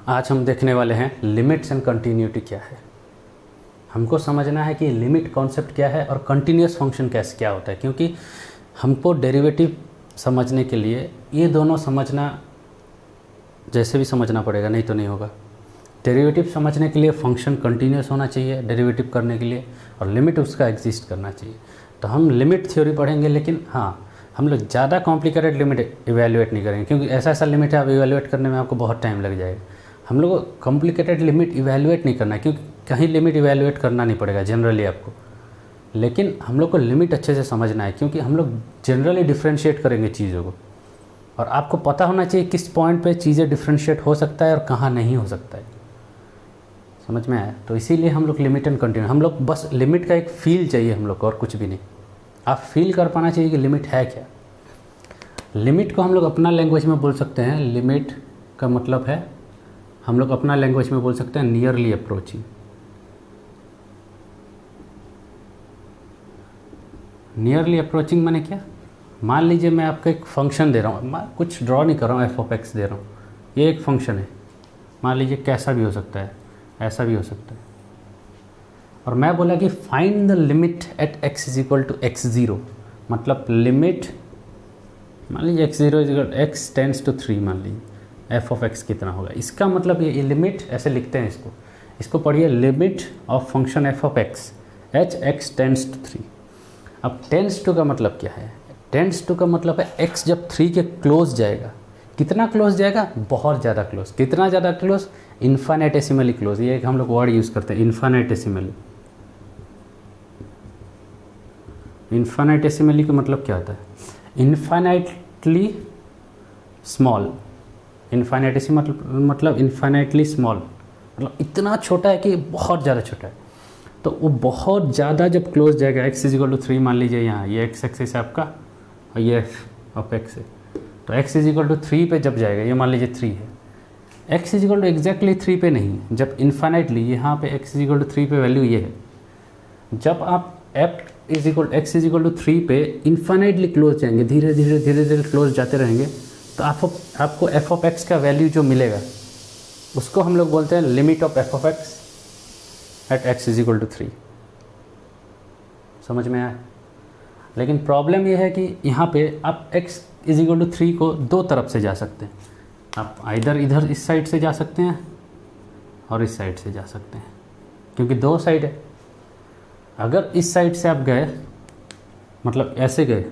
आज हम देखने वाले हैं लिमिट्स एंड कंटिन्यूटी क्या है। हमको समझना है कि लिमिट कॉन्सेप्ट क्या है और कंटिन्यूस फंक्शन कैसे क्या होता है, क्योंकि हमको डेरिवेटिव समझने के लिए ये दोनों समझना जैसे भी समझना पड़ेगा, नहीं तो नहीं होगा। डेरिवेटिव समझने के लिए फंक्शन कंटिन्यूस होना चाहिए डेरिवेटिव करने के लिए, और लिमिट उसका एग्जिस्ट करना चाहिए। तो हम लिमिट थ्योरी पढ़ेंगे, लेकिन हाँ हम लोग ज़्यादा कॉम्प्लिकेटेड लिमिट इवैल्यूएट नहीं करेंगे, क्योंकि ऐसा ऐसा लिमिट है आप इवैल्यूएट करने में आपको बहुत टाइम लग जाएगा। हम लोग को कॉम्प्लिकेटेड लिमिट इवैल्यूएट नहीं करना है, क्योंकि कहीं लिमिट इवैल्यूएट करना नहीं पड़ेगा जनरली आपको, लेकिन हम लोग को लिमिट अच्छे से समझना है, क्योंकि हम लोग जनरली डिफ्रेंशिएट करेंगे चीज़ों को, और आपको पता होना चाहिए किस पॉइंट पे चीज़ें डिफ्रेंशिएट हो सकता है और कहाँ नहीं हो सकता है। समझ में आया? तो इसीलिए हम लोग लिमिट एंड कंटिन्यू, हम लोग बस लिमिट का एक फील चाहिए हम लोग को, और कुछ भी नहीं। आप फील कर पाना चाहिए कि लिमिट है क्या। लिमिट को हम लोग अपना लैंग्वेज में बोल सकते हैं, लिमिट का मतलब है हम लोग अपना लैंग्वेज में बोल सकते हैं नियरली अप्रोचिंग। नियरली अप्रोचिंग माने क्या? मान लीजिए मैं आपको एक फंक्शन दे रहा हूँ, मैं कुछ ड्रॉ नहीं कर रहा हूँ, f(x) दे रहा हूँ, ये एक फंक्शन है। मान लीजिए कैसा भी हो सकता है, ऐसा भी हो सकता है, और मैं बोला कि find the limit at x = x0, मतलब लिमिट मान लीजिए x0 = x टेंड्स टू 3, मान लीजिए f(x) कितना होगा। इसका मतलब ये लिमिट ऐसे लिखते हैं, इसको पढ़िए, limit of function f(x) h x tends to 3। अब टेंड्स टू का मतलब क्या है? टेंड्स टू का मतलब है x जब 3 के क्लोज जाएगा, कितना क्लोज जाएगा? बहुत ज़्यादा क्लोज। कितना ज़्यादा क्लोज? इन्फाइनेटेसिमली क्लोज। ये एक हम लोग वर्ड यूज़ करते हैं, इन्फाइनेटेसिमली। इन्फाइनेटेसिमली का मतलब क्या होता है? Infinitely small. इन्फाइनेटेसिमल मतलब इन्फाइनाइटली स्मॉल, मतलब इतना छोटा है कि बहुत ज़्यादा छोटा है। तो वो बहुत ज़्यादा जब क्लोज जाएगा, x = 3 मान लीजिए, यहाँ ये x एक्सिस है आपका और ये f(x) है, तो x = 3 पे जब जाएगा, ये मान लीजिए 3 है, x = एग्जैक्टली 3 पे नहीं, जब इन्फाइनाइटली यहाँ पे x = 3 पे वैल्यू ये है, जब आप x = 3 पे इन्फाइनाइटली क्लोज जाएंगे, धीरे धीरे क्लोज जाते रहेंगे, तो आपको f(x) का वैल्यू जो मिलेगा उसको हम लोग बोलते हैं limit of f(x) eight x = 3। समझ में आया? लेकिन प्रॉब्लम ये है कि यहाँ पे आप x = 3 को दो तरफ से जा सकते हैं। आप इधर इस साइड से जा सकते हैं और इस साइड से जा सकते हैं, क्योंकि दो साइड है। अगर इस साइड से आप गए, मतलब ऐसे गए,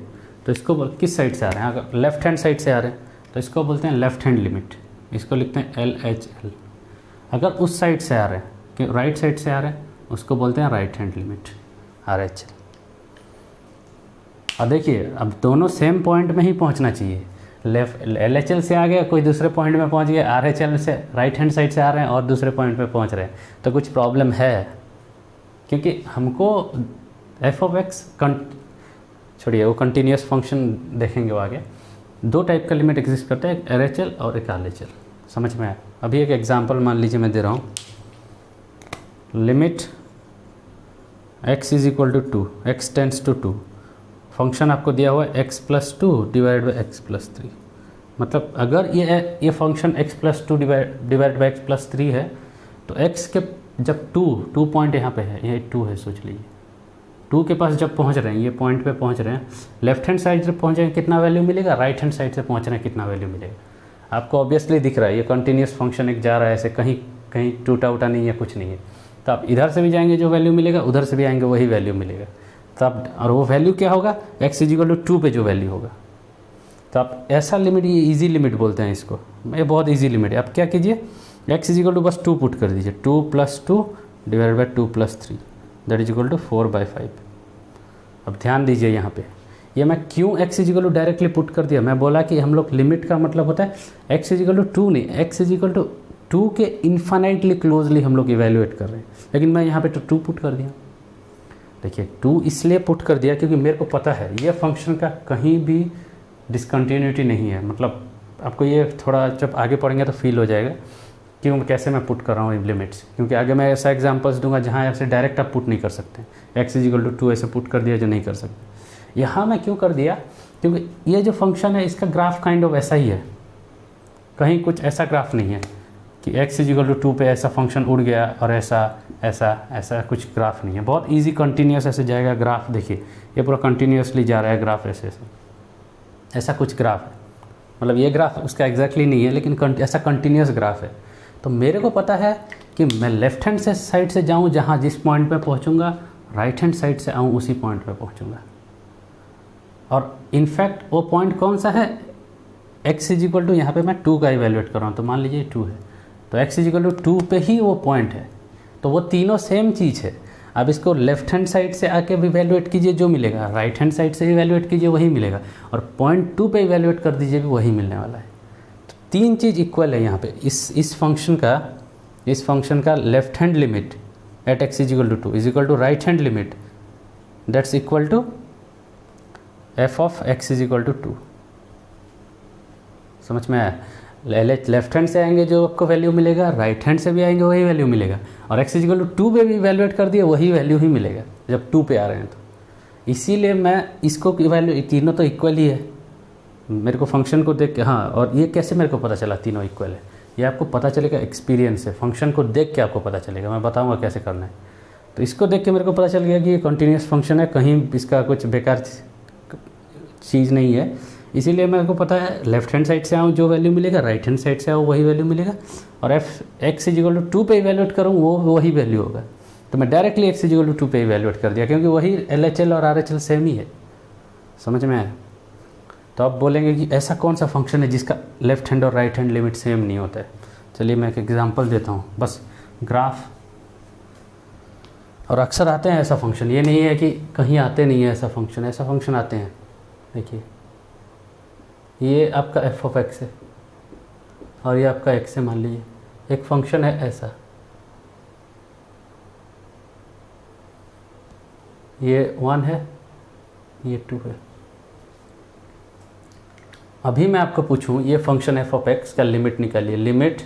तो इसको किस साइड से आ रहे हैं? अगर लेफ़्ट हैंड साइड से आ रहे हैं तो इसको बोलते हैं लेफ़्ट हैंड लिमिट, इसको लिखते हैं LHL। अगर उस साइड से आ रहे हैं कि राइट साइड से आ रहे हैं, उसको बोलते हैं राइट हैंड लिमिट, RHL। अब देखिए, अब दोनों सेम पॉइंट में ही पहुंचना चाहिए। LHL से आ गया, कोई दूसरे पॉइंट में पहुंच गया, RHL से राइट हैंड साइड से आ रहे हैं और दूसरे पॉइंट पे पहुंच रहे हैं, तो कुछ प्रॉब्लम है, क्योंकि हमको f(x) छोड़िए, वो कंटिन्यूस फंक्शन देखेंगे वो आगे। दो टाइप का लिमिट एग्जिस्ट करता है, एक RHL और एक RLHL। समझ में आया? अभी एक एग्जांपल मान लीजिए मैं दे रहा हूँ, limit x = 2, x tends to 2, function आपको दिया हुआ है x + 2 / x + 3। मतलब अगर ये फंक्शन x + 2 / x + 3 है, तो x के जब 2 पॉइंट यहाँ पे है, ये 2 है, सोच लीजिए, 2 के पास जब पहुँच रहे हैं, ये पॉइंट पे पहुँच रहे हैं, लेफ्ट हैंड साइड से पहुँचेंगे कितना वैल्यू मिलेगा, राइट हैंड साइड से पहुँच रहे हैं कितना वैल्यू मिलेगा। आपको ऑब्वियसली दिख रहा है ये कंटिन्यूस फंक्शन एक जा रहा है, ऐसे कहीं टूटा उटा नहीं है, कुछ नहीं है। तो आप इधर से भी जाएंगे जो वैल्यू मिलेगा, उधर से भी आएंगे वही वैल्यू मिलेगा। तो आप, और वो वैल्यू क्या होगा? x = 2 पे जो वैल्यू होगा। तो आप ऐसा लिमिट, ये इजी लिमिट बोलते हैं इसको, ये बहुत इजी लिमिट है। आप क्या कीजिए, x = बस 2 पुट कर दीजिए, 2 + 2 / 2 + 3 दैट = 4/5। अब ध्यान दीजिए यहाँ पे, ये मैं क्यों x = डायरेक्टली पुट कर दिया? मैं बोला कि हम लोग लिमिट का मतलब होता है x = 2 नहीं, x = 2 के इन्फाइनाइटली क्लोजली हम लोग इवेल्युएट कर रहे हैं, लेकिन मैं यहाँ पे तो 2 पुट कर दिया। देखिए, 2 इसलिए पुट कर दिया क्योंकि मेरे को पता है ये फंक्शन का कहीं भी डिसकंटिन्यूटी नहीं है। मतलब आपको ये थोड़ा जब आगे पढ़ेंगे तो फील हो जाएगा क्यों, कैसे मैं पुट कर रहा हूँ लिमिट्स, क्योंकि आगे मैं ऐसा एग्जांपल्स दूंगा जहाँ ऐसे डायरेक्ट आप पुट नहीं कर सकते। x = 2 ऐसे पुट कर दिया जो नहीं कर सकते। यहाँ मैं क्यों कर दिया? क्योंकि ये जो फंक्शन है इसका ग्राफ काइंड ऑफ ऐसा ही है, कहीं कुछ ऐसा ग्राफ नहीं है। कि x इजिकल टू 2 पे ऐसा फंक्शन उड़ गया और ऐसा ऐसा ऐसा कुछ ग्राफ नहीं है, बहुत इजी कंटिन्यूस ऐसे जाएगा ग्राफ। देखिए ये पूरा कंटिन्यूसली जा रहा है ग्राफ ऐसे ऐसे, ऐसा कुछ ग्राफ है, मतलब ये ग्राफ उसका एग्जैक्टली नहीं है लेकिन ऐसा कंटिन्यूस ग्राफ है। तो मेरे को पता है कि मैं लेफ्ट हैंड से साइड से जाऊँ जहाँ जिस पॉइंट पे पहुँचूँगा, राइट हैंड साइड से आऊँ उसी पॉइंट पे पहुँचूँगा। और इनफैक्ट वो पॉइंट कौन सा है, x इजिकल टू, यहाँ पे मैं 2 का इवेल्युएट कर रहा हूँ तो मान लीजिए 2 है, तो x इजिकल टू 2 पे ही वो पॉइंट है। तो वो तीनों सेम चीज़ है। अब इसको लेफ्ट हैंड साइड से आके भी इवेल्युएट कीजिए जो मिलेगा, राइट हैंड साइड से इवेल्युएट कीजिए वही मिलेगा, और पॉइंट 2 पे इवेल्युएट कर दीजिए भी वही मिलने वाला है। तो तीन चीज़ इक्वल है यहाँ पे। इस फंक्शन का left hand limit at x is equal to 2 is equal to right hand limit that's equal to f of x is equal to 2। समझ में आया? लेफ्ट हैंड से आएंगे जो आपको वैल्यू मिलेगा, राइट हैंड से भी आएंगे वही वैल्यू मिलेगा, और x इजिकल टू 2 पे भी इवेल्युएट कर दिए वही वैल्यू ही मिलेगा जब 2 पे आ रहे हैं। तो इसीलिए मैं इसको वैल्यू, तीनों तो इक्वल ही है मेरे को फंक्शन को देख के। हाँ, और ये कैसे मेरे को पता चला तीनों इक्वल है, ये आपको पता चलेगा एक्सपीरियंस से, फंक्शन को देख के आपको पता चलेगा, मैं बताऊँगा कैसे करना है। तो इसको देख के मेरे को पता चल गया कि ये कंटिन्यूस फंक्शन है, कहीं इसका कुछ बेकार चीज़ नहीं है। इसीलिए मेरे को पता है लेफ्ट हैंड साइड से आऊँ जो वैल्यू मिलेगा, राइट हैंड साइड से आऊँ वही वैल्यू मिलेगा, और x इजिकल टू 2 पे इवेल्युएट करूँ वो वही वैल्यू होगा। तो मैं डायरेक्टली x इजिकल टू 2 पे इवेल्युएट कर दिया क्योंकि वही LHL और RHL सेम ही है। समझ में आया? तो आप बोलेंगे कि ऐसा कौन सा फंक्शन है जिसका लेफ्ट हैंड और राइट हैंड लिमिट सेम नहीं होता है। चलिए मैं एक एग्जांपल देता हूँ, बस ग्राफ। और अक्सर आते हैं ऐसा फंक्शन, ये नहीं है कि कहीं आते नहीं है ऐसा फंक्शन आते हैं। देखिए ये आपका f ऑफ x है और ये आपका x है, मान लीजिए एक फंक्शन है ऐसा, ये 1 है ये 2 है। अभी मैं आपको पूछूं ये फंक्शन f ऑफ x का लिमिट निकालिए, limit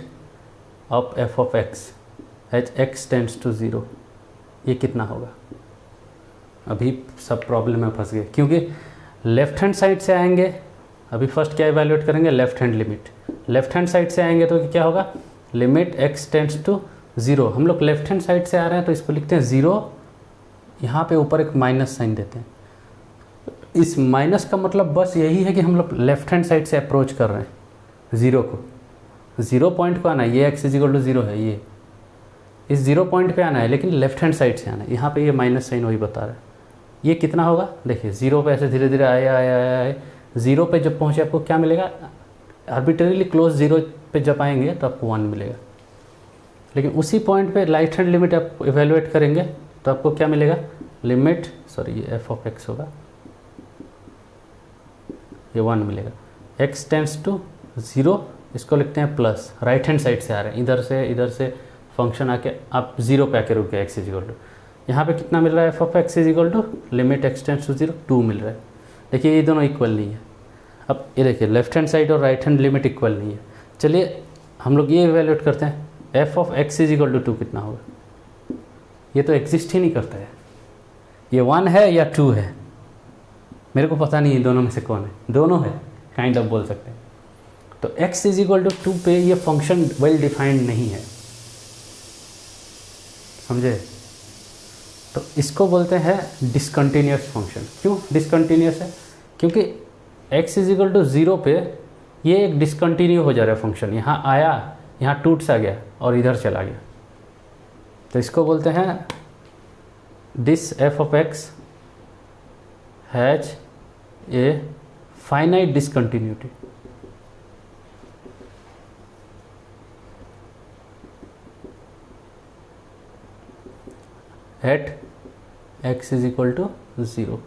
of f of x H x tends to 0, ये कितना होगा? अभी सब प्रॉब्लम में फंस गए क्योंकि लेफ्ट हैंड साइड से आएंगे। अभी फर्स्ट क्या इवैल्यूएट करेंगे? Left hand limit. Left hand side से आएंगे तो क्या होगा? Limit x tends to 0। हम लोग लेफ्ट हैंड साइड से आ रहे हैं तो इसको लिखते हैं 0, यहाँ पे ऊपर एक माइनस साइन देते हैं। इस माइनस का मतलब बस यही है कि हम लोग लेफ्ट हैंड साइड से अप्रोच कर रहे हैं 0 को, 0 पॉइंट को आना है। ये x इजिकल टू 0 है, ये इस 0 पॉइंट पे आना है लेकिन लेफ्ट हैंड साइड से आना है। यहाँ पे ये माइनस साइन वही बता रहा है। ये कितना होगा? देखिए 0 पे ऐसे धीरे धीरे आए 0 पे जब पहुँचे आपको क्या मिलेगा? आर्बिट्रेरीली क्लोज 0 पे जब आएंगे तो आपको 1 मिलेगा, लेकिन उसी पॉइंट पे राइट हैंड लिमिट आप इवेल्युएट करेंगे तो आपको क्या मिलेगा? लिमिट, सॉरी ये f ऑफ x होगा, ये 1 मिलेगा। x टेंड्स टू 0, इसको लिखते हैं प्लस, राइट हैंड साइड से आ रहे हैं, इधर से फंक्शन आके आप 0 पे आके रुक गए x इजिकल टू। यहाँ पे कितना मिल रहा है? f of x is equal to limit x tends to 0 2 मिल रहा है। देखिए ये दोनों इक्वल नहीं है। अब ये देखिए लेफ्ट हैंड साइड और राइट हैंड लिमिट इक्वल नहीं है। चलिए हम लोग ये इवेल्युएट करते हैं, f of x is equal to 2 कितना होगा? ये तो एग्जिस्ट ही नहीं करता है, ये 1 है या 2 है, मेरे को पता नहीं है दोनों में से कौन है। दोनों है काइंड ऑफ बोल सकते हैं। तो x इजिकल टू 2 पे ये फंक्शन वेल डिफाइंड नहीं है, समझे? तो इसको बोलते हैं डिसकंटिन्यूस फंक्शन। क्यों डिसकंटिन्यूस है? क्योंकि x इजिकल टू 0 पे ये एक डिसकंटिन्यू हो जा रहा है फंक्शन, यहाँ आया, यहाँ टूट सा गया और इधर चला गया। तो इसको बोलते हैं this f of x has a finite discontinuity. At x is equal to 0,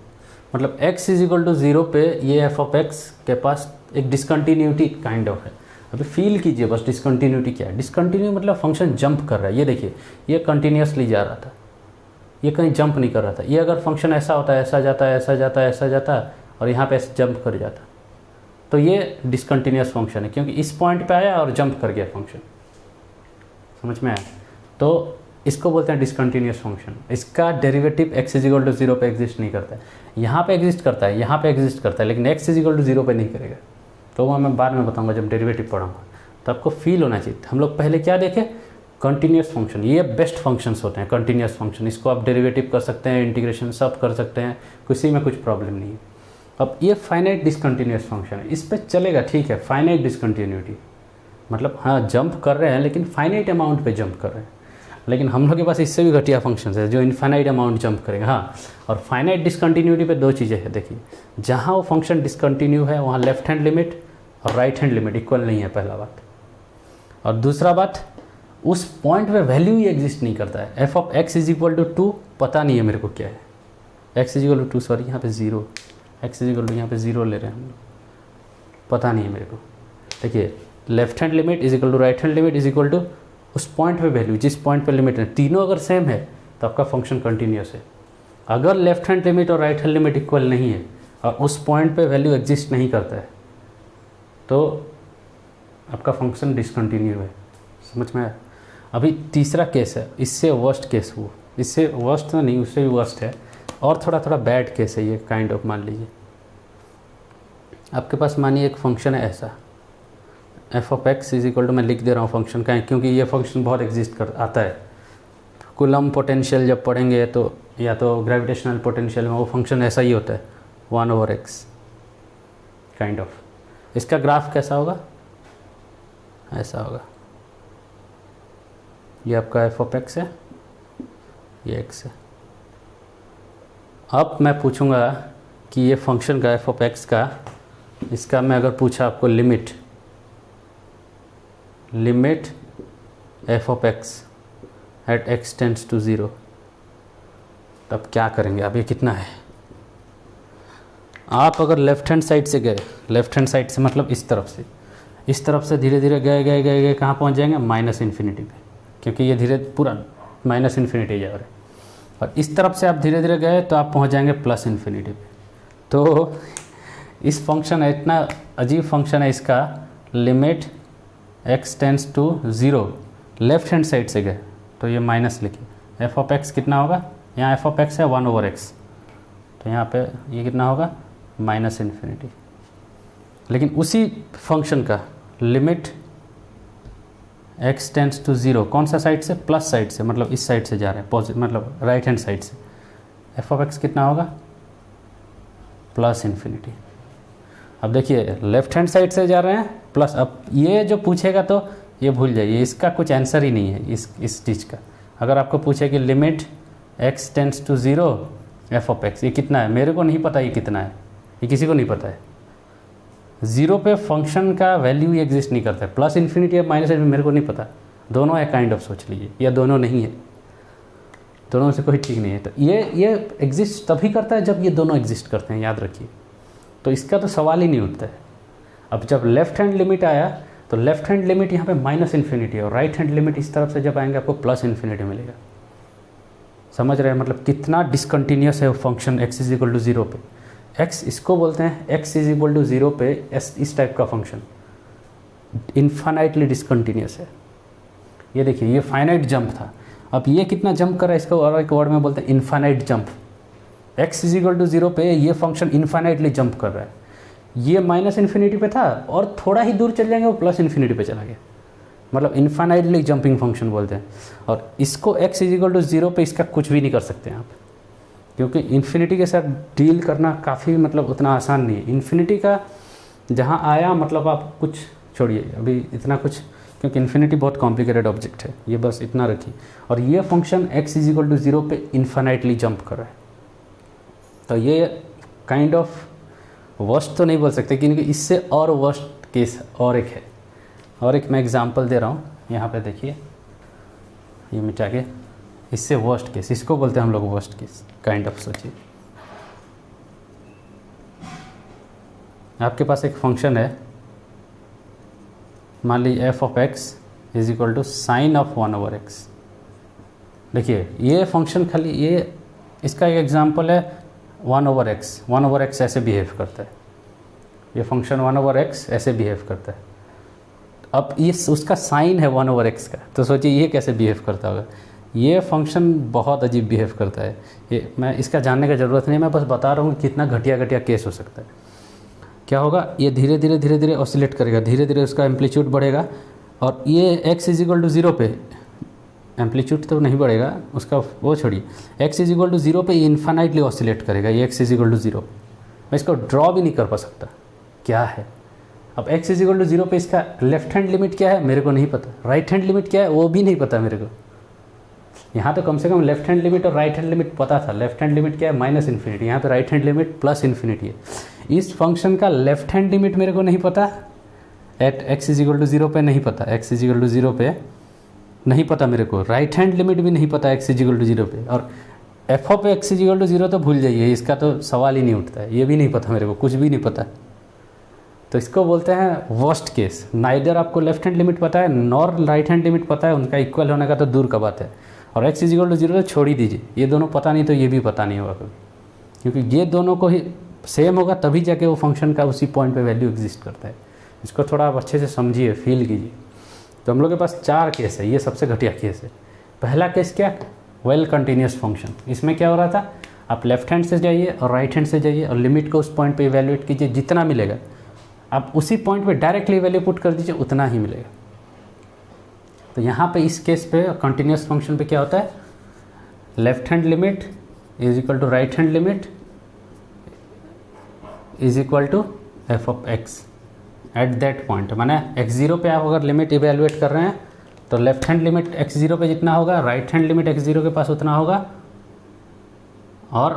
मतलब x इज इक्वल टू 0 पे ये f ऑफ x के पास एक डिसकंटिन्यूटी काइंड ऑफ है। अभी फील कीजिए बस डिसकंटिन्यूटी क्या है। डिसकंटिन्यू मतलब फंक्शन जंप कर रहा है। ये देखिए ये कंटिन्यूसली जा रहा था, ये कहीं जंप नहीं कर रहा था। ये अगर फंक्शन ऐसा होता है, ऐसा जाता है, ऐसा जाता है, ऐसा जाता है और यहाँ पे ऐसे जंप कर जाता, तो ये डिसकंटिन्यूस फंक्शन है क्योंकि इस पॉइंट पे आया और जंप कर गया फंक्शन। समझ में आया? तो इसको बोलते हैं डिसकंटिन्यूस फंक्शन। इसका derivative x is equal to 0 पे एग्जिस्ट नहीं करता है, यहाँ पे एग्जिस्ट करता है, यहाँ पे एग्जिस्ट करता है, लेकिन x इज इक्वल टू 0 पे नहीं करेगा। तो वो मैं बाद में बताऊंगा जब डेरिवेटिव पढ़ाऊंगा, तो आपको फील होना चाहिए। हम लोग पहले क्या देखें, कंटिन्यूस फंक्शन, ये बेस्ट फंक्शंस होते हैं कंटिन्यूस फंक्शन। इसको आप डेरिवेटिव कर सकते हैं, इंटीग्रेशन सब कर सकते हैं, किसी में कुछ प्रॉब्लम नहीं है। अब ये फाइनाइट डिसकंटिन्यूस फंक्शन है, इस पर चलेगा, ठीक है, फाइनाइट डिसकंटिन्यूटी मतलब हाँ जंप कर रहे हैं लेकिन फाइनाइट अमाउंट पे जंप कर रहे हैं। लेकिन हम लोग के पास इससे भी घटिया फंक्शन है जो इनफाइनाइट अमाउंट जंप करेगा। हाँ, और फाइनाइट डिसकंटिन्यूटी पे दो चीज़ें हैं, देखिए जहाँ वो फंक्शन डिसकंटिन्यू है वहाँ लेफ्ट हैंड लिमिट और राइट हैंड लिमिट इक्वल नहीं है, पहला बात। और दूसरा बात, उस पॉइंट पे वैल्यू ही एग्जिस्ट नहीं करता है। F of X is equal to 2 पता नहीं है मेरे को क्या है, X is equal to 2 sorry यहाँ पे 0, एक्स इज इक्वल टू यहाँ पे 0 ले रहे हैं हम लोग, पता नहीं है मेरे को। देखिए left hand limit is equal to right hand limit is equal to उस पॉइंट पे वैल्यू, जिस पॉइंट पे लिमिट है, तीनों अगर सेम है तो आपका फंक्शन कंटिन्यूस है। अगर लेफ्ट हैंड लिमिट और राइट हैंड लिमिट इक्वल नहीं है और उस पॉइंट पे वैल्यू एग्जिस्ट नहीं करता है तो आपका फंक्शन डिसकंटिन्यू है। समझ में आया? अभी तीसरा केस है, इससे वर्स्ट केस, वो इससे वर्स्ट तो नहीं, उससे भी वर्स्ट है और थोड़ा थोड़ा बैड केस है ये काइंड ऑफ। मान लीजिए आपके पास मानिए एक फंक्शन है ऐसा, F of X is equal to, मैं लिख दे रहा हूँ फंक्शन का क्योंकि ये फंक्शन बहुत एग्जिस्ट कर आता है। कूलम पोटेंशियल जब पढ़ेंगे तो, या तो ग्रेविटेशनल पोटेंशियल में वो फंक्शन ऐसा ही होता है 1/x काइंड ऑफ। इसका ग्राफ कैसा होगा, ऐसा होगा, ये आपका एफ ऑफ एक्स है, ये एक्स है। अब मैं पूछूंगा कि ये फंक्शन का एफ ऑफ एक्स का, इसका मैं अगर पूछा आपको limit F of X at X tends to 0, तब क्या करेंगे आप? ये कितना है? आप अगर लेफ्ट हैंड साइड से गए, लेफ्ट हैंड साइड से मतलब इस तरफ से धीरे धीरे गए कहाँ पहुँच जाएंगे? माइनस इन्फिनिटी पे, क्योंकि ये धीरे पूरा माइनस इन्फिनिटी जा रहा है। और इस तरफ से आप धीरे धीरे गए तो आप पहुँच जाएंगे प्लस इन्फिनिटी पे। तो इस फंक्शन है, इतना अजीब फंक्शन है इसका, limit X tends to 0, left hand side से गए तो ये माइनस लिखिए, एफ ऑफ एक्स कितना होगा? यहाँ एफ ऑफ एक्स है 1/x, तो यहाँ पे ये कितना होगा? Minus infinity. लेकिन उसी फंक्शन का लिमिट एक्स टेंड्स टू 0, कौन सा साइड से? प्लस साइड से, मतलब इस साइड से जा रहे हैं, पॉजिटिव मतलब राइट हैंड साइड से, एफ ऑफ एक्स कितना होगा? Plus infinity. अब देखिए लेफ्ट हैंड साइड से जा रहे हैं प्लस। अब ये जो पूछेगा तो ये भूल जाइए, इसका कुछ आंसर ही नहीं है इस चीज़ का। अगर आपको पूछे कि limit X tends to 0 F of X, ये कितना है? मेरे को नहीं पता ये कितना है, ये किसी को नहीं पता है। 0 पे फंक्शन का वैल्यू ही एग्जिस्ट नहीं करता है, प्लस इन्फिनिटी या माइनस इन्फिनिटी मेरे को नहीं पता, दोनों है काइंड ऑफ, सोच लीजिए, या दोनों नहीं है, दोनों से कोई ठीक नहीं है। तो ये एग्जिस्ट तभी करता है जब ये दोनों एग्जिस्ट करते हैं, याद रखिए। तो इसका तो सवाल ही नहीं उठता है। अब जब लेफ्ट हैंड लिमिट आया तो लेफ्ट हैंड लिमिट यहाँ पे माइनस इन्फिनिटी है और राइट हैंड लिमिट इस तरफ से जब आएंगे आपको प्लस इन्फिनिटी मिलेगा। समझ रहे हैं? मतलब कितना डिसकंटिन्यूस है function X is equal to 0 पे। एक्स इसको बोलते हैं एक्स इज इक्वल टू 0 पे इस टाइप का फंक्शन इन्फानाइटली डिसकंटिन्यूस है। ये देखिए ये फाइनाइट जंप था, अब ये कितना जंप कर रहा है, इसको और एक वर्ड में बोलते हैं infinite jump. X is equal to 0 पे ये फंक्शन इन्फानाइटली जंप कर रहा है। ये माइनस इन्फिनिटी पे था और थोड़ा ही दूर चल जाएंगे वो प्लस इन्फिनिटी पे चला गया, मतलब इन्फानाइटली जंपिंग फंक्शन बोलते हैं। और इसको एक्स इज इक्वल टू 0 पे इसका कुछ भी नहीं कर सकते हैं आप, क्योंकि इन्फिनिटी के साथ डील करना काफ़ी मतलब उतना आसान नहीं है। इन्फिनिटी का जहाँ आया मतलब आप कुछ छोड़िए अभी इतना कुछ, क्योंकि इन्फिनिटी बहुत कॉम्प्लिकेटेड ऑब्जेक्ट है, ये बस इतना रखिए। और ये function X is equal to 0 पे इन्फानाइटली जंप कर रहा है। तो ये काइंड ऑफ वर्स्ट तो नहीं बोल सकते, क्योंकि इससे और वर्स्ट केस और एक है, और एक मैं एग्जांपल दे रहा हूँ यहाँ पे देखिए, ये मिटा के, इससे वर्स्ट केस, इसको बोलते हैं हम लोग वर्स्ट केस काइंड ऑफ। सोचिए आपके पास एक फंक्शन है, मान लीजिए F of X is equal to sine of 1/x। देखिए ये फंक्शन खाली ये, इसका एक एग्जांपल है 1/x ऐसे बिहेव करता है, ये फंक्शन 1/x ऐसे बिहेव करता है। अब ये उसका साइन है 1/x का, तो सोचिए ये कैसे बिहेव करता होगा। ये फंक्शन बहुत अजीब बिहेव करता है, ये मैं इसका जानने का ज़रूरत नहीं, मैं बस बता रहा हूँ कितना घटिया केस हो सकता है। क्या होगा, ये धीरे धीरे ऑसिलेट करेगा, धीरे धीरे उसका एम्पलीट्यूड बढ़ेगा और ये x इज इक्वल टू 0 पे एम्पलीट्यूड तो नहीं बढ़ेगा उसका, वो छोड़िए, x इज इक्वल टू 0 पे इन्फानाइटली ऑसिलेट करेगा ये x इज इक्वल टू 0। मैं इसको ड्रॉ भी नहीं कर पा सकता क्या है। अब x इज इक्वल टू 0 पे इसका लेफ्ट हैंड लिमिट क्या है मेरे को नहीं पता, राइट हैंड लिमिट क्या है वो भी नहीं पता मेरे को। यहाँ तो कम से कम लेफ्ट हैंड लिमिट और राइट हैंड लिमिट पता था। लेफ्ट हैंड लिमिट क्या है माइनस इन्फिनिटी, यहाँ पे right hand limit plus infinity है। इस फंक्शन का लेफ्ट हैंड लिमिट मेरे को नहीं पता, at x is equal to 0 पे नहीं पता, x इज इक्वल टू 0 पे नहीं पता मेरे को, राइट हैंड लिमिट भी नहीं पता x इज इक्वल टू 0 पे, और F of x is equal to 0 तो भूल जाइए, इसका तो सवाल ही नहीं उठता है, ये भी नहीं पता मेरे को, कुछ भी नहीं पता। तो इसको बोलते हैं वर्स्ट केस, नाइदर आपको लेफ्ट हैंड लिमिट पता है नॉर राइट हैंड लिमिट पता है, उनका इक्वल होने का तो दूर का बात है। और x इज इक्वल टू 0 तो छोड़ ही दीजिए, ये दोनों पता नहीं तो ये भी पता नहीं होगा कभी, क्योंकि ये दोनों को ही सेम होगा तभी जाके वो फंक्शन का उसी पॉइंट पे वैल्यू एग्जिस्ट करता है। इसको थोड़ा आप अच्छे से समझिए, फील कीजिए। तो हम लोग के पास 4 केस है, ये सबसे घटिया केस है। पहला केस क्या, वेल कंटिन्यूस फंक्शन। इसमें क्या हो रहा था, आप लेफ्ट हैंड से जाइए और राइट हैंड से जाइए और लिमिट को उस पॉइंट पे इवैल्यूएट कीजिए, जितना मिलेगा आप उसी पॉइंट पे डायरेक्टली वैल्यू पुट कर दीजिए, उतना ही मिलेगा। तो यहाँ पे इस केस पे कंटिन्यूस फंक्शन पे क्या होता है, left hand limit is equal to right hand limit is equal to F of X at that point. माने x0 पे आप अगर लिमिट इवेलुएट कर रहे हैं तो लेफ्ट हैंड लिमिट x0 पे जितना होगा, राइट हैंड लिमिट x0 के पास उतना होगा, और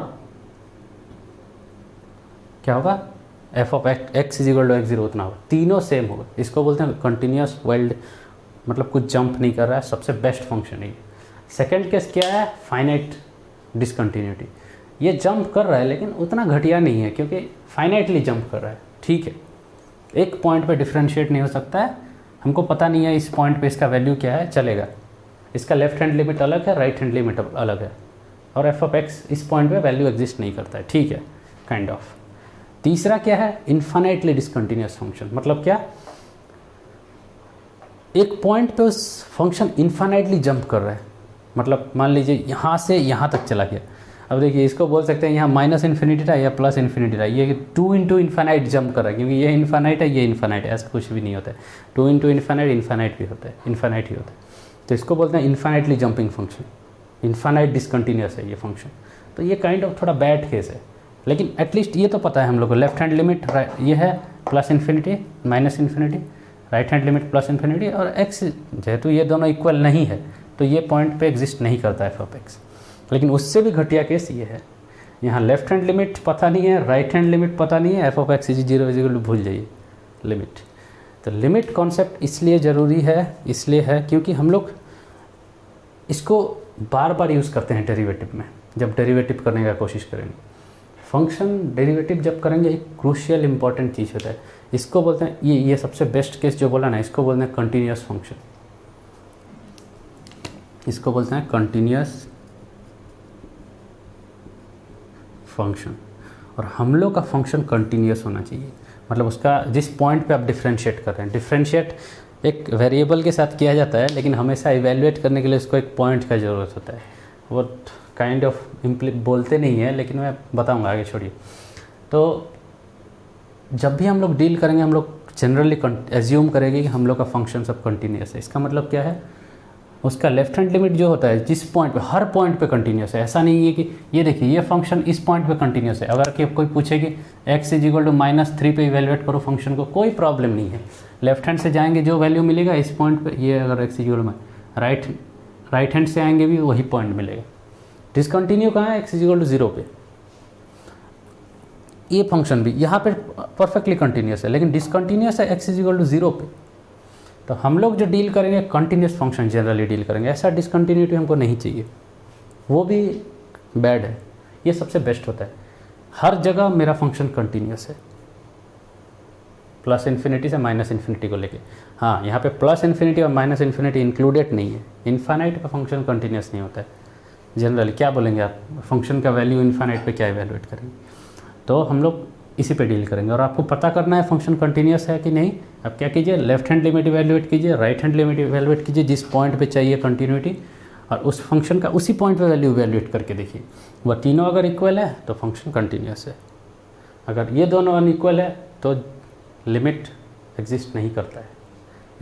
क्या होगा, F of X is equal to x0 उतना होगा, तीनों सेम होगा। इसको बोलते हैं कंटिन्यूस वेल्ड, मतलब कुछ जंप नहीं कर रहा है, सबसे बेस्ट फंक्शन है। सेकेंड केस क्या है, फाइनाइट डिसकंटिन्यूटी। ये जंप कर रहा है लेकिन उतना घटिया नहीं है, क्योंकि फाइनाइटली जंप कर रहा है, ठीक है, एक पॉइंट पे डिफ्रेंशिएट नहीं हो सकता है, हमको पता नहीं है इस पॉइंट पे इसका वैल्यू क्या है, चलेगा। इसका लेफ्ट हैंड लिमिट अलग है, राइट हैंड लिमिट अलग है, और एफ ऑफ एक्स इस पॉइंट पे वैल्यू एग्जिस्ट नहीं करता है, ठीक है, काइंड ऑफ। तीसरा क्या है, इन्फानाइटली डिसकंटिन्यूस फंक्शन। मतलब क्या, एक पॉइंट पे उस फंक्शन इन्फानाइटली जंप कर रहा है, मतलब मान लीजिए यहाँ से यहाँ तक चला गया। अब देखिए इसको बोल सकते हैं यहाँ माइनस इन्फिनिटी था या प्लस इन्फिनिटी था, ये 2 इंटू इन्फानाइट जंप कर रहा है, क्योंकि ये इन्फानाइट है ये इन्फानाइट है, ऐसा कुछ भी नहीं होता है। 2 इंटू इन्फानाइट इन्फानाइट भी होता है, इन्फानाइट ही होता है। तो इसको बोलते हैं infinitely jumping function, infinite discontinuous है ये फंक्शन। तो ये काइंड ऑफ थोड़ा बैड केस है, लेकिन एटलीस्ट ये तो पता है हम लोग को, लेफ्ट हैंड लिमिट ये है plus infinity minus infinity, right hand limit plus infinity, और एक्स जेहेतु ये दोनों इक्वल नहीं है तो ये पॉइंट पे एग्जिस्ट नहीं करता है एफ ऑफ एक्स। लेकिन उससे भी घटिया केस ये है, यहाँ लेफ्ट हैंड लिमिट पता नहीं है, राइट हैंड लिमिट पता नहीं है, F of X is 0 is equal to भूल जाइए लिमिट। तो लिमिट कॉन्सेप्ट इसलिए ज़रूरी है, इसलिए है क्योंकि हम लोग इसको बार बार यूज़ करते हैं डेरिवेटिव में, जब डेरिवेटिव करने का कोशिश करेंगे। फंक्शन डेरिवेटिव जब करेंगे एक क्रूशियल इंपॉर्टेंट चीज़ होता है, इसको बोलते हैं, ये सबसे बेस्ट केस जो बोला ना, इसको बोलते हैं कंटिन्यूस फंक्शन, इसको बोलते हैं कंटिन्यूस फंक्शन। और हम लोग का फंक्शन कंटिन्यूस होना चाहिए, मतलब उसका जिस पॉइंट पे आप डिफ्रेंशिएट कर रहे हैं, डिफ्रेंशिएट एक वेरिएबल के साथ किया जाता है, लेकिन हमेशा इवैल्यूएट करने के लिए उसको एक पॉइंट का ज़रूरत होता है। वो काइंड ऑफ बोलते नहीं है, लेकिन मैं बताऊंगा आगे, छोड़िए। तो जब भी हम लोग डील करेंगे, हम लोग जनरली एज्यूम करेंगे कि हम लोग का फंक्शन सब कंटिन्यूस है। इसका मतलब क्या है, उसका लेफ्ट हैंड लिमिट जो होता है जिस पॉइंट पे, हर पॉइंट पे कंटिन्यूस है। ऐसा नहीं है कि ये देखिए ये फंक्शन इस पॉइंट पे कंटिन्यूस है, अगर कि कोई पूछे कि x इज इक्वल टू -3 पे इवेलुएट करो फंक्शन को, कोई प्रॉब्लम नहीं है। लेफ्ट हैंड से जाएंगे जो वैल्यू मिलेगा इस पॉइंट पे, ये अगर x इक्वल में राइट हैंड से आएंगे भी वही पॉइंट मिलेगा। डिसकंटिन्यू कहाँ है, x इज इक्वल टू 0 पे। ये फंक्शन भी यहाँ पे परफेक्टली कंटिन्यूस है, लेकिन डिसकंटिन्यूस है x इज इक्वल टू 0 पे। तो हम लोग जो डील करेंगे कंटिन्यूस फंक्शन जनरली डील करेंगे, ऐसा डिसकंटिन्यूटी हमको नहीं चाहिए, वो भी बैड है। ये सबसे बेस्ट होता है, हर जगह मेरा फंक्शन कंटिन्यूस है, प्लस इन्फिनिटी से माइनस इन्फिनिटी को लेके। हाँ, यहाँ पे प्लस इन्फिनिटी और माइनस इन्फिनिटी इंक्लूडेड नहीं है। इन्फानाइट पे फंक्शन कंटिन्यूस नहीं होता है जनरली। क्या बोलेंगे आप, फंक्शन का वैल्यू इन्फानाइट पे क्या इवेलुएट करेंगे? तो हम लोग इसी पे डील करेंगे। और आपको पता करना है फंक्शन कंटिन्यूस है कि नहीं, आप क्या कीजिए, लेफ्ट हैंड लिमिट इवेलुएट कीजिए, राइट हैंड लिमिट इवेलुएट कीजिए जिस पॉइंट पे चाहिए कंटिन्यूटी, और उस फंक्शन का उसी पॉइंट पे वैल्यू इवेलुएट करके देखिए। वह तीनों अगर इक्वल है तो फंक्शन कंटिन्यूस है, अगर ये दोनों अनइक्वल है तो लिमिट एग्जिस्ट नहीं करता है।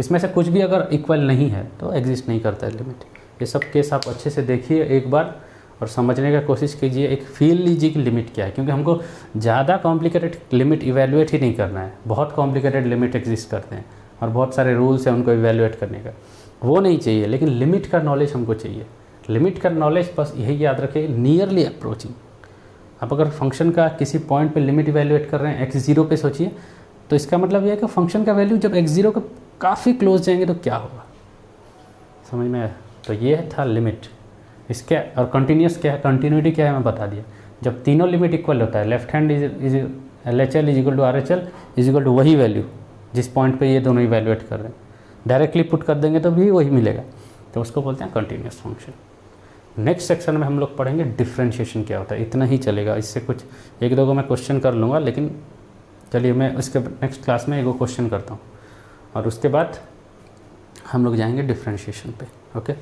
इसमें से कुछ भी अगर इक्वल नहीं है तो एग्जिस्ट नहीं करता है लिमिट। ये सब केस आप अच्छे से देखिए एक बार और समझने का कोशिश कीजिए, एक फील लीजिए कि लिमिट क्या है, क्योंकि हमको ज़्यादा कॉम्प्लिकेटेड लिमिट इवेल्युएट ही नहीं करना है। बहुत कॉम्प्लिकेटेड लिमिट एग्जिस्ट करते हैं और बहुत सारे रूल्स हैं उनको इवेल्युएट करने का, वो नहीं चाहिए, लेकिन लिमिट का नॉलेज हमको चाहिए। लिमिट का नॉलेज बस यही याद रखें, नियरली अप्रोचिंग। आप अगर फंक्शन का किसी पॉइंट पे लिमिट इवेल्युएट कर रहे हैं x0 पे सोचिए, तो इसका मतलब यह है कि फंक्शन का वैल्यू जब x0 के काफ़ी क्लोज जाएंगे तो क्या होगा, समझ में आया? तो ये था लिमिट। इसके और कंटिन्यूस क्या है, कंटिन्यूटी क्या है मैं बता दिया। जब तीनों लिमिट इक्वल होता है, left hand is LHL is equal to RHL is equal to वही वैल्यू जिस पॉइंट पे ये दोनों इवेल्युएट कर रहे हैं, डायरेक्टली पुट कर देंगे तो भी वही मिलेगा, तो उसको बोलते हैं कंटिन्यूस फंक्शन। नेक्स्ट सेक्शन में हम लोग पढ़ेंगे डिफरेंशिएशन क्या होता है। इतना ही चलेगा, इससे कुछ एक दो को मैं क्वेश्चन कर लूँगा, लेकिन चलिए मैं उसके नेक्स्ट क्लास में एक क्वेश्चन करता हूँ और उसके बाद हम लोग जाएंगे डिफरेंशिएशन पे। ओके।